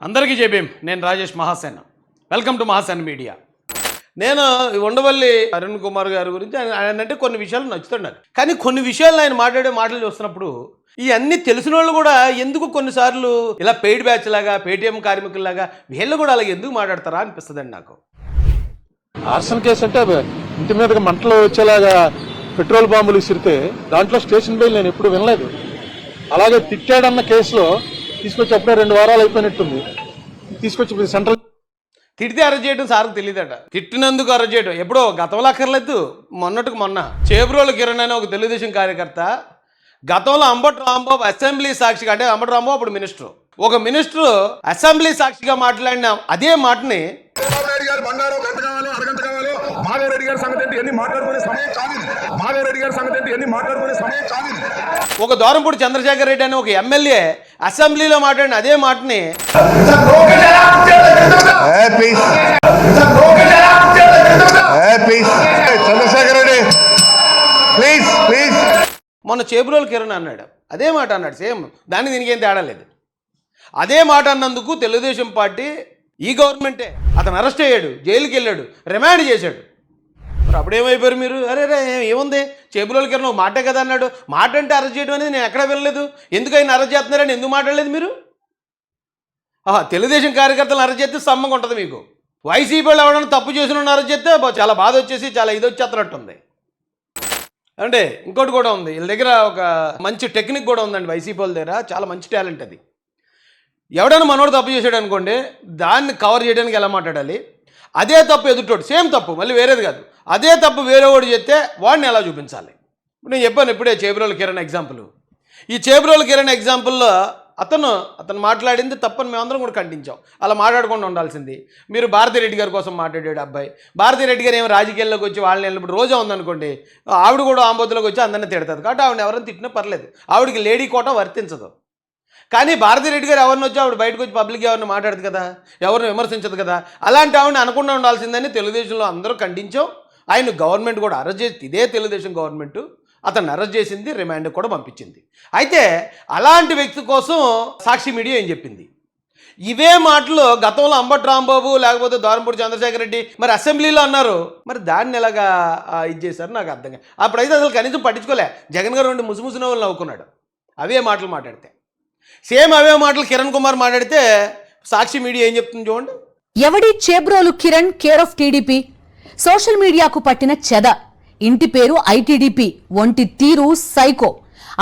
అందరికీ జైభీం. నేను Rajesh Mahasena. Welcome to Mahasena media. నేను ఉండవల్లి అరుణ్ కుమార్ గారి గురించి ఆయన అంటే కొన్ని విషయాలు నచ్చుతాడు నాకు. కానీ కొన్ని విషయాలు ఆయన మాట్లాడే మాటలు చూస్తున్నప్పుడు ఇవన్నీ తెలిసిన వాళ్ళు కూడా ఎందుకు కొన్నిసార్లు ఇలా పెయిడ్ బ్యాచ్ లాగా పేటీఎం కార్మికుల్లాగా వీళ్ళు కూడా అలాగే ఎందుకు మాట్లాడతారా అనిపిస్తుందండి నాకు. ఆర్సన్ కేసు అంటే ఇంటి మీదకి మంటలు వచ్చేలాగా పెట్రోల్ బాంబులు విసిరితే దాంట్లో స్టేషన్ బెయిల్ నేను ఎప్పుడు వినలేదు. అలాగే తిట్టాడన్న కేసులో తీసుకొచ్చి అప్పుడే 2 వారాలు అయిపోయినట్టుంది. తీసుకొచ్చి సెంట్రల్ తిడితే అరెస్ట్ చేయడం సార్కు తెలియదట. తిట్టినందుకు అరెస్ట్ చేయడం ఎప్పుడో గతంలో అక్కర్లేదు. మొన్నటికి మొన్న చేబ్రోలు కిరణ్ అనే ఒక తెలుగుదేశం కార్యకర్త గతంలో అంబటి రాంబాబు అసెంబ్లీ సాక్షిగా, అంటే అంబటి రాంబాబు అప్పుడు మినిస్టర్, ఒక మినిస్టర్ అసెంబ్లీ సాక్షిగా మాట్లాడిన అదే మాటని మాధవరెడ్డి గారి సంగతి ఏంటి ఎన్ని మాట్లాడుకునే సమయం కాదు. మాధవరెడ్డి గారి సంగతి ఏంటి ఎన్ని మాట్లాడుకునే సమయం కాదు. ఒక దూరంపూడి చంద్రశేఖర్ రెడ్డి అనే ఒక ఎమ్మెల్యే అసెంబ్లీలో మాట్లాడిన అదే మాటని చంద్రశేఖర్ రెడ్డి ప్లీజ్ ప్లీజ్ మొన్న చేబ్రోలు కిరణ్ అన్నాడు, అదే మాట అన్నాడు. సేమ్ దానికి దీనికి ఏం తేడా లేదు. అదే మాట అన్నందుకు తెలుగుదేశం పార్టీ ఈ గవర్నమెంటే అతను అరెస్ట్ అయ్యాడు, జైలుకి వెళ్ళాడు, రిమాండ్ చేశాడు. మరి అప్పుడేమైపోయారు మీరు? అరే రే ఏముంది, చేబ్రోలు కిరణ్ ఒక మాటే కదా అన్నాడు. మాట అంటే అరెస్ట్ చేయడం అనేది నేను ఎక్కడా వినలేదు. ఎందుకు ఆయన అరెస్ట్ చేస్తున్నారని ఎందుకు మాట్లాడలేదు మీరు? తెలుగుదేశం కార్యకర్తలు అరెస్ట్ చేస్తే సమ్మంగా ఉంటుంది మీకు. వైసీపీ వాళ్ళు ఎవరైనా తప్పు చేసిన అరెస్ట్ చేస్తే చాలా బాధ వచ్చేసి చాలా ఇది వచ్చేస్తున్నట్టుంది. అంటే ఇంకోటి కూడా ఉంది, వీళ్ళ దగ్గర ఒక మంచి టెక్నిక్ కూడా ఉందండి. వైసీపీ వాళ్ళ దగ్గర చాలా మంచి టాలెంట్ అది. ఎవడైనా మనోడు తప్పు చేసాడు అనుకోండి, దాన్ని కవర్ చేయడానికి ఎలా మాట్లాడాలి, అదే తప్పు ఎదుటోడు సేమ్ తప్పు మళ్ళీ వేరేది కాదు, అదే తప్పు వేరే వాడు చేస్తే వాడిని ఎలా చూపించాలి. ఇప్పుడు నేను చెప్పాను ఇప్పుడే చేబ్రోలు కిరణ్ ఎగ్జాంపుల్. ఈ చేబ్రోలు కిరణ్ ఎగ్జాంపుల్లో అతను మాట్లాడింది తప్పని మేమందరం కూడా ఖండించాం. అలా మాట్లాడకుండా ఉండాల్సింది. మీరు భారతిరెడ్డి గారి కోసం మాట్లాడాడు అబ్బాయి. భారతిరెడ్డి గారు ఏమో రాజకీయాల్లోకి వచ్చి వాళ్ళని వెళ్ళినప్పుడు రోజా ఉందనుకోండి, ఆవిడ కూడా ఆంబోతులోకి వచ్చి అందరినీ తిడుతుంది. కాబట్టి ఆవిడ ఎవరైనా తిట్టినా పర్లేదు, ఆవిడకి లేడీ కోట వర్తించదు. కానీ భారతిరెడ్డి గారు ఎవరిని వచ్చి ఆవిడ బయటకు వచ్చి పబ్లిక్ ఎవరిని మాట్లాడదు కదా, ఎవరిని విమర్శించదు కదా. అలాంటి ఆవిడని అనకుండా ఉండాల్సిందని తెలుగుదేశంలో అందరూ ఖండించాం. ఆయన గవర్నమెంట్ కూడా అరెస్ట్ చేసి, ఇదే తెలుగుదేశం గవర్నమెంట్ అతన్ని అరెస్ట్ చేసింది, రిమాండ్ కూడా పంపించింది. అయితే అలాంటి వ్యక్తి కోసం సాక్షి మీడియా ఏం చెప్పింది? ఇవే మాటలు గతంలో అంబటి రాంబాబు లేకపోతే దూరంపూడి చంద్రశేఖర్ రెడ్డి మరి అసెంబ్లీలో అన్నారు. మరి దాన్ని ఎలాగా ఇది చేశారు నాకు అర్థం కాదు. అప్పుడైతే అసలు కనీసం పట్టించుకోలే. జగన్ గారు 2 ముసుముసిన వాళ్ళు నవ్వుకున్నాడు అవే మాటలు మాట్లాడితే. సేమ్ అవే మాటలు కిరణ్ కుమార్ మాట్లాడితే సాక్షి మీడియా ఏం చెప్తుంది చూడండి. ఎవడి Chebrolu Kiran care of TDP, social మీడియాకు పట్టిన చెద, ఇంటి పేరు ఐటీడీపీ, ఒంటి తీరు సైకో,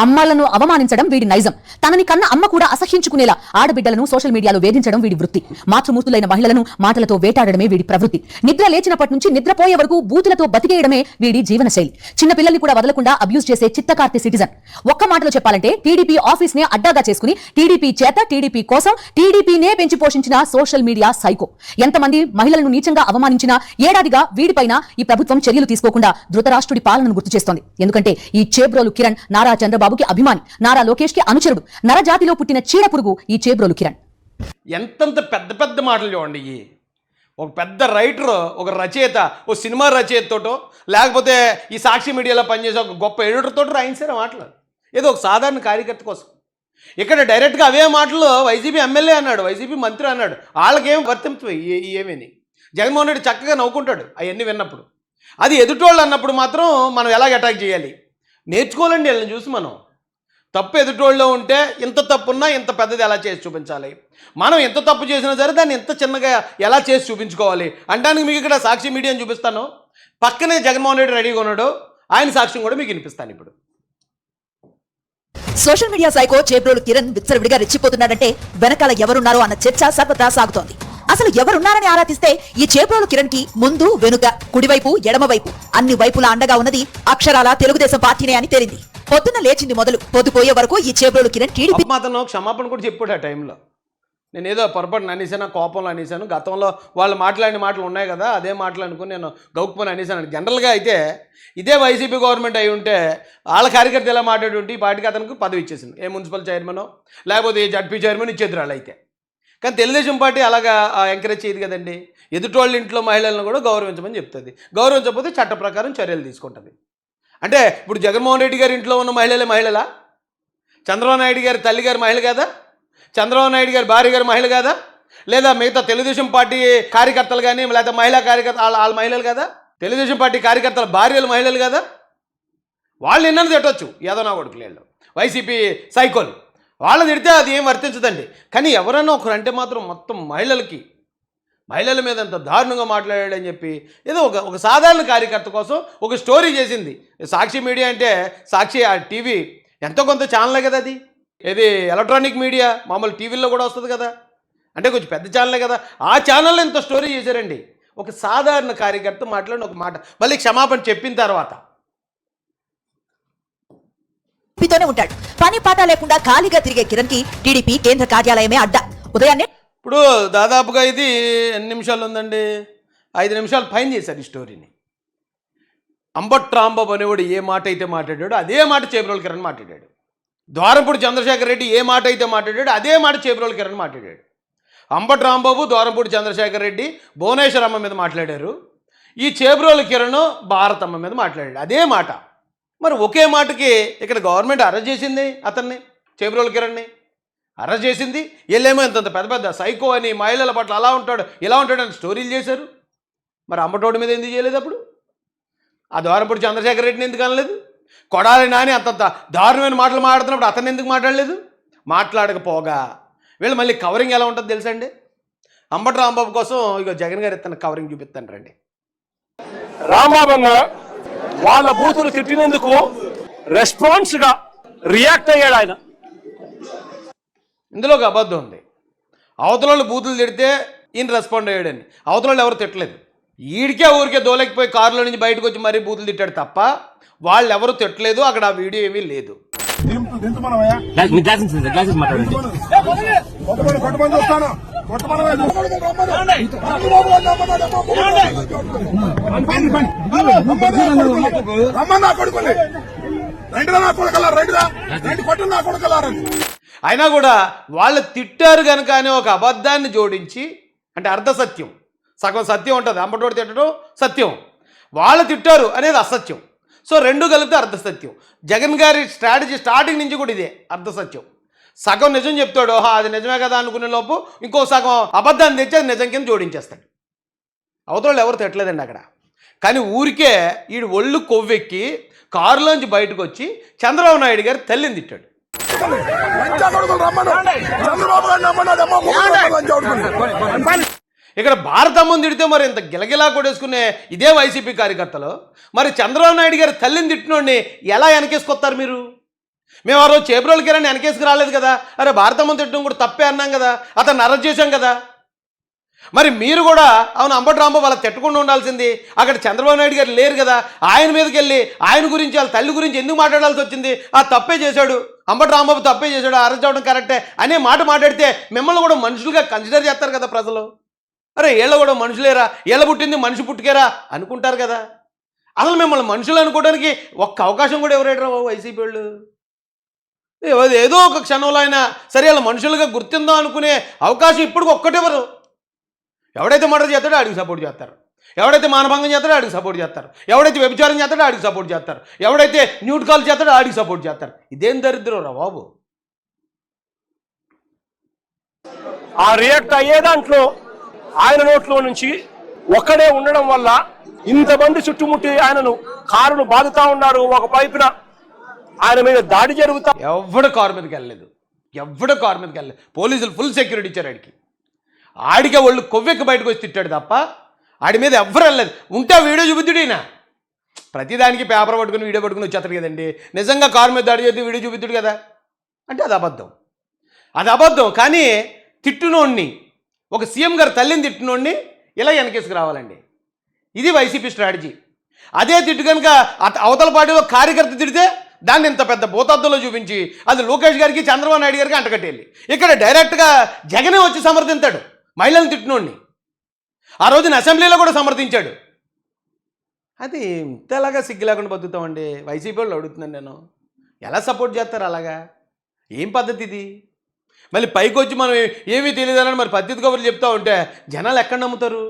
అమ్మాలను అవమానించడం వీడి నైజం, తనని కన్న అమ్మ కూడా అసహ్యించుకునేలా ఆడబిడ్డలను సోషల్ మీడియాలో వేధించడం వీడి వృత్తి, మాతృమూర్తులైన మహిళలను మాటలతో వేటాడడమే వీడి ప్రవృత్తి, నిద్ర లేచినప్పటి నుంచి నిద్రపోయే వరకు బూతులతో బతికేయడమే వీడి జీవనశైలి, చిన్న పిల్లల్ని కూడా వదలకుండా అబ్యూజ్ చేసే చిత్తకార్తె సిటిజన్. ఒక్క మాటలో చెప్పాలంటే టీడీపీ ఆఫీస్ నే అడ్డాగా చేసుకుని టీడీపీ చేత టీడీపీ కోసం టీడీపీనే పెంచి పోషించిన సోషల్ మీడియా సైకో. ఎంతమంది మహిళలను నీచంగా అవమానించినా ఏడాదిగా వీడిపైన ఈ ప్రభుత్వం చర్యలు తీసుకోకుండా ధృతరాష్ట్రుడి పాలనను గుర్తు చేస్తోంది. ఎందుకంటే ఈ చేబ్రోలు కిరణ్ నారా చంద్రబాబుకి అభిమాని, నారా లోకేష్ కి అనుచరుడు, నరజాతిలో పుట్టిన చీడ పురుగు ఈ చేబ్రోలు కిరణ్. ఎంతంత పెద్ద పెద్ద మాటలు చూడండి. ఒక పెద్ద రైటర్, ఒక రచయిత, ఓ సినిమా రచయితతోటో లేకపోతే ఈ సాక్షి మీడియాలో పనిచేసే ఒక గొప్ప ఎడిటర్తో రాయించారు మాటలు, ఏదో ఒక సాధారణ కార్యకర్త కోసం. ఇక్కడ డైరెక్ట్గా అవే మాటలు వైసీపీ ఎమ్మెల్యే అన్నాడు, వైసీపీ మంత్రి అన్నాడు. వాళ్ళకేం వర్తింపు ఏమేని. జగన్మోహన్ రెడ్డి చక్కగా నవ్వుకుంటాడు అవన్నీ విన్నప్పుడు. అది ఎదుటోళ్ళు అన్నప్పుడు మాత్రం మనం ఎలాగ అటాక్ చేయాలి నేర్చుకోవాలండి. వీళ్ళని చూసి మనం తప్పు ఎదుటోళ్ళలో ఉంటే ఇంత తప్పున్నా ఇంత పెద్దది ఎలా చేసి చూపించాలి, మనం ఎంత తప్పు చేసినా సరే దాన్ని ఎంత చిన్నగా ఎలా చేసి చూపించుకోవాలి అంటానికి మీకు ఇక్కడ సాక్షి మీడియాని చూపిస్తాను. పక్కనే జగన్మోహన్ రెడ్డి రెడీగా ఉన్నాడు, ఆయన సాక్ష్యం కూడా మీకు వినిపిస్తాను ఇప్పుడు. Social media psycho Chebrolu Kiran విచ్చలవిడిగా రెచ్చిపోతున్నాడంటే వెనకాల ఎవరున్నారో అన్న చర్చ సర్వత్రా సాగుతోంది. అసలు ఎవరున్నారని ఆరాధిస్తే ఈ చేబ్రోలు కిరణ్ కి ముందు వెనుక కుడివైపు ఎడమవైపు అన్ని వైపులా అండగా ఉన్నది అక్షరాల తెలుగుదేశం పార్టీనే అని తేలింది. పొద్దున్న లేచింది మొదలు పొద్దుపోయే వరకు ఈ చేబ్రోలు కిరణ్ టీడీపీ అతను క్షమాపణ కూడా చెప్పాడు. ఆ టైంలో నేను ఏదో పొరపాటున అనేసాను, కోపంలో అనేసాను, గతంలో వాళ్ళు మాట్లాడిన మాటలు ఉన్నాయి కదా అదే మాటలు అనుకుని నేను గౌక్కుమని అనేసాను. జనరల్గా అయితే ఇదే వైసీపీ గవర్నమెంట్ అయి ఉంటే వాళ్ళ కార్యకర్త ఎలా మాట్లాడుంటే ఈ పార్టీకి అతనికి పదవి ఇచ్చేసింది, ఏ మున్సిపల్ చైర్మనో లేకపోతే ఏ జడ్పీ చైర్మన్ ఇచ్చేది వాళ్ళు అయితే. కానీ తెలుగుదేశం పార్టీ అలాగా ఎంకరేజ్ చేయదు కదండి. ఎదుటోళ్ళ ఇంట్లో మహిళలను కూడా గౌరవించమని చెప్తుంది, గౌరవించకపోతే చట్ట ప్రకారం చర్యలు తీసుకుంటుంది. అంటే ఇప్పుడు జగన్మోహన్ రెడ్డి గారి ఇంట్లో ఉన్న మహిళలా? చంద్రబాబు నాయుడు గారి తల్లి గారి మహిళ కదా? చంద్రబాబు నాయుడు గారి భార్య గారి మహిళ కాదా? లేదా మిగతా తెలుగుదేశం పార్టీ కార్యకర్తలు కానీ లేదా మహిళా కార్యకర్త వాళ్ళ మహిళలు కదా, తెలుగుదేశం పార్టీ కార్యకర్తల భార్యలు మహిళలు కదా, వాళ్ళు ఎన్నని తిట్టొచ్చు, ఏదో నా కొడుకులు వీళ్ళు వైసీపీ సైకోలు, వాళ్ళు తిడితే అది ఏం వర్తించదండి. కానీ ఎవరైనా ఒకరు అంటే మాత్రం మొత్తం మహిళల మీద అంత దారుణంగా మాట్లాడాడని చెప్పి ఏదో ఒక సాధారణ కార్యకర్త కోసం ఒక స్టోరీ చేసింది సాక్షి మీడియా. అంటే సాక్షి ఆ టీవీ ఎంతో కొంత ఛానలే కదా, అది ఇది ఎలక్ట్రానిక్ మీడియా, మామూలు టీవీల్లో కూడా వస్తుంది కదా, అంటే కొంచెం పెద్ద ఛానలే కదా. ఆ ఛానల్లో ఇంత స్టోరీ చేశారండి. ఒక సాధారణ కార్యకర్త మాట్లాడిన ఒక మాట మళ్ళీ క్షమాపణ చెప్పిన తర్వాత తోనే ఉంటాడు. పని పాట లేకుండా ఖాళీగా తిరిగే కిరణ్ కి టీడీపీ కేంద్ర కార్యాలయమే అడ్డా. ఉదయాన్నే ఇప్పుడు దాదాపుగా ఇది ఎన్ని నిమిషాలు ఉందండి, 5 నిమిషాలు పైన చేశారు ఈ స్టోరీని. అంబట్ రాంబాబు అనేవాడు ఏ మాట అయితే మాట్లాడాడో అదే మాట చేబ్రోలు కిరణ్ మాట్లాడాడు. ద్వారంపూడి చంద్రశేఖర్ రెడ్డి ఏ మాట అయితే మాట్లాడాడో అదే మాట చేబ్రోలు కిరణ్ మాట్లాడాడు. అంబట్ రాంబాబు, ద్వారంపూడి చంద్రశేఖర్ రెడ్డి భువనేశ్వరమ్మ మీద మాట్లాడారు. ఈ చేబ్రోలు కిరణ్ భారతమ్మ మీద మాట్లాడాడు అదే మాట. మరి ఒకే మాటకి ఇక్కడ గవర్నమెంట్ అరెస్ట్ చేసింది అతన్ని, చేబ్రోలు కిరణ్ని అరెస్ట్ చేసింది. వీళ్ళేమో ఇంత పెద్ద సైకో అని మహిళల పట్ల అలా ఉంటాడు ఇలా ఉంటాడు అని స్టోరీలు చేశారు. మరి అంబటోడి మీద ఎందుకు చేయలేదు అప్పుడు? ఆ ద్వారంపూడి చంద్రశేఖర్ రెడ్డిని ఎందుకు అనలేదు? కొడాలి నాని అంతంత దారుణమైన మాటలు మాట్లాడుతున్నప్పుడు అతన్ని ఎందుకు మాట్లాడలేదు? మాట్లాడకపోగా వీళ్ళు మళ్ళీ కవరింగ్ ఎలా ఉంటుందో తెలుసండి. అంబటి రాంబాబు కోసం ఇక జగన్ గారు ఇతను కవరింగ్ చూపిస్తాను రండి. రాంబాబు అన్న వాళ్ళ బూతులు తిట్టినందుకు రెస్పాన్స్ గా రియాక్ట్ అయ్యాడు ఆయన. ఇందులో ఒక అబద్ధం ఉంది. అవతల బూతులు తిడితే ఈయన రెస్పాండ్ అయ్యాడని, అవతల ఎవరు తిట్టలేదు. ఈడికే ఊరికే దోలకిపోయి కారులో నుంచి బయటకు వచ్చి మరీ బూతులు తిట్టాడు తప్ప వాళ్ళు ఎవరు తిట్టలేదు. అక్కడ ఆ వీడియో ఏమీ లేదు. అయినా కూడా వాళ్ళు తిట్టారు కనుక అనే ఒక అబద్ధాన్ని జోడించి, అంటే అర్ధసత్యం, సగం సత్యం ఉంటుంది, అంబటోడు తిట్టడం సత్యం, వాళ్ళు తిట్టారు అనేది అసత్యం. సో రెండు కలిపితే అర్ధసత్యం. జగన్ గారి స్ట్రాటజీ స్టార్టింగ్ నుంచి కూడా ఇదే అర్ధసత్యం. సగం నిజం చెప్తాడు, అది నిజమే కదా అనుకునే లోపు ఇంకో సగం అబద్ధాన్ని తెచ్చి అది నిజం కింద జోడించేస్తాడు. అవతల ఎవరు తిట్టలేదండి అక్కడ. కానీ ఊరికే వీడు ఒళ్ళు కొవ్వెక్కి కారులోంచి బయటకు వచ్చి చంద్రబాబు నాయుడు గారు తల్లిని తిట్టాడు. ఇక్కడ భారతమ్మని తిడితే మరి ఇంత గిలగిలా కొడేసుకునే ఇదే వైసీపీ కార్యకర్తలు మరి చంద్రబాబు నాయుడు గారు తల్లిని తిట్టినోడిని ఎలా వెనకేసుకొస్తారు మీరు? మేము ఆ రోజు చేబ్రోలు కిరణ్ వెనకేసుకు రాలేదు కదా, అరే భారతమ్మని తిట్టడం కూడా తప్పే అన్నాం కదా, అతన్ని అరెస్ట్ చేశాం కదా. మరి మీరు కూడా అవును అంబటి రాంబాబు వాళ్ళ తిట్టకుండా ఉండాల్సింది, అక్కడ చంద్రబాబు నాయుడు గారు లేరు కదా, ఆయన మీదకి వెళ్ళి ఆయన గురించి వాళ్ళ తల్లి గురించి ఎందుకు మాట్లాడాల్సి వచ్చింది? ఆ తప్పే చేశాడు, అంబటి రాంబాబు తప్పే చేశాడు, అరెస్ట్ అవ్వడం కరెక్టే అనే మాట మాట్లాడితే మిమ్మల్ని కూడా మనుషులుగా కన్సిడర్ చేస్తారు కదా ప్రజలు. అరే వీళ్ళ కూడా మనుషులేరా, వీళ్ళ పుట్టింది మనిషి పుట్టుకేరా అనుకుంటారు కదా. అసలు మిమ్మల్ని మనుషులు అనుకోవడానికి ఒక్క అవకాశం కూడా ఎవరేడరా బాబు వైసీపీ వాళ్ళు? ఏదో ఒక క్షణంలో అయినా సరే వాళ్ళ మనుషులుగా గుర్తిందాం అనుకునే అవకాశం ఇప్పుడు ఒక్కటెవరు? ఎవడైతే మర్డర్ చేస్తాడో ఆడికి సపోర్ట్ చేస్తారు, ఎవడైతే మానభంగం చేస్తాడో ఆడికి సపోర్ట్ చేస్తారు, ఎవడైతే వ్యభిచారం చేస్తాడో ఆడికి సపోర్ట్ చేస్తారు, ఎవడైతే న్యూట్ కాల్ చేస్తాడో ఆడికి సపోర్ట్ చేస్తారు. ఇదేం దరిద్రం రా బాబు. ఆ రియాక్ట్ అయ్యే దాంట్లో ఆయన నోట్లో నుంచి ఒక్కడే ఉండడం వల్ల ఇంతమంది చుట్టుముట్టి ఆయనను కారును బాదుతా ఉన్నారు. ఒక పైపున ఆయన మీద దాడి జరుగుతా. ఎవడు కారు మీదకి వెళ్ళలేదు, పోలీసులు ఫుల్ సెక్యూరిటీ ఇచ్చారు ఆడికి. ఆడికే వాళ్ళు కొవ్వెక్కి బయటకు వచ్చి తిట్టాడు తప్ప ఆడి మీద ఎవ్వరు వెళ్ళలేదు. ఉంటే వీడియో చూపిద్దుడినా, ప్రతిదానికి పేపర్ పట్టుకుని వీడియో పట్టుకుని వచ్చేస్తాడు కదండి. నిజంగా కారు మీద దాడి చేసి వీడియో చూపిద్దుడు కదా అంటే అది అబద్ధం. కానీ తిట్టునోడిని, ఒక సీఎం గారు తల్లిని తిట్టినోడిని ఇలా వెనకేసుకు రావాలండి. ఇది వైసీపీ స్ట్రాటజీ. అదే తిట్టు కనుక అవతల పార్టీలో కార్యకర్త తిడితే దాన్ని ఇంత పెద్ద భూతద్దంలో చూపించి అది లోకేష్ గారికి చంద్రబాబు నాయుడు గారికి అంటకట్టేయాలి. ఇక్కడ డైరెక్ట్గా జగనే వచ్చి సమర్థించాడు మహిళలను తిట్టినోడిని. ఆ రోజున అసెంబ్లీలో కూడా సమర్థించాడు. అది ఇంతలాగా సిగ్గు లేకుండా బతుకుతామండి. వైసీపీ వాళ్ళు అడుగుతున్నాను నేను, ఎలా సపోర్ట్ చేస్తారు అలాగా? ఏం పద్ధతి ఇది? మళ్ళీ పైకి వచ్చి మనం ఏమీ తెలియదని మరి పద్ధతి కబుర్లు చెప్తా ఉంటే జనాలు ఎక్కడ నమ్ముతారు?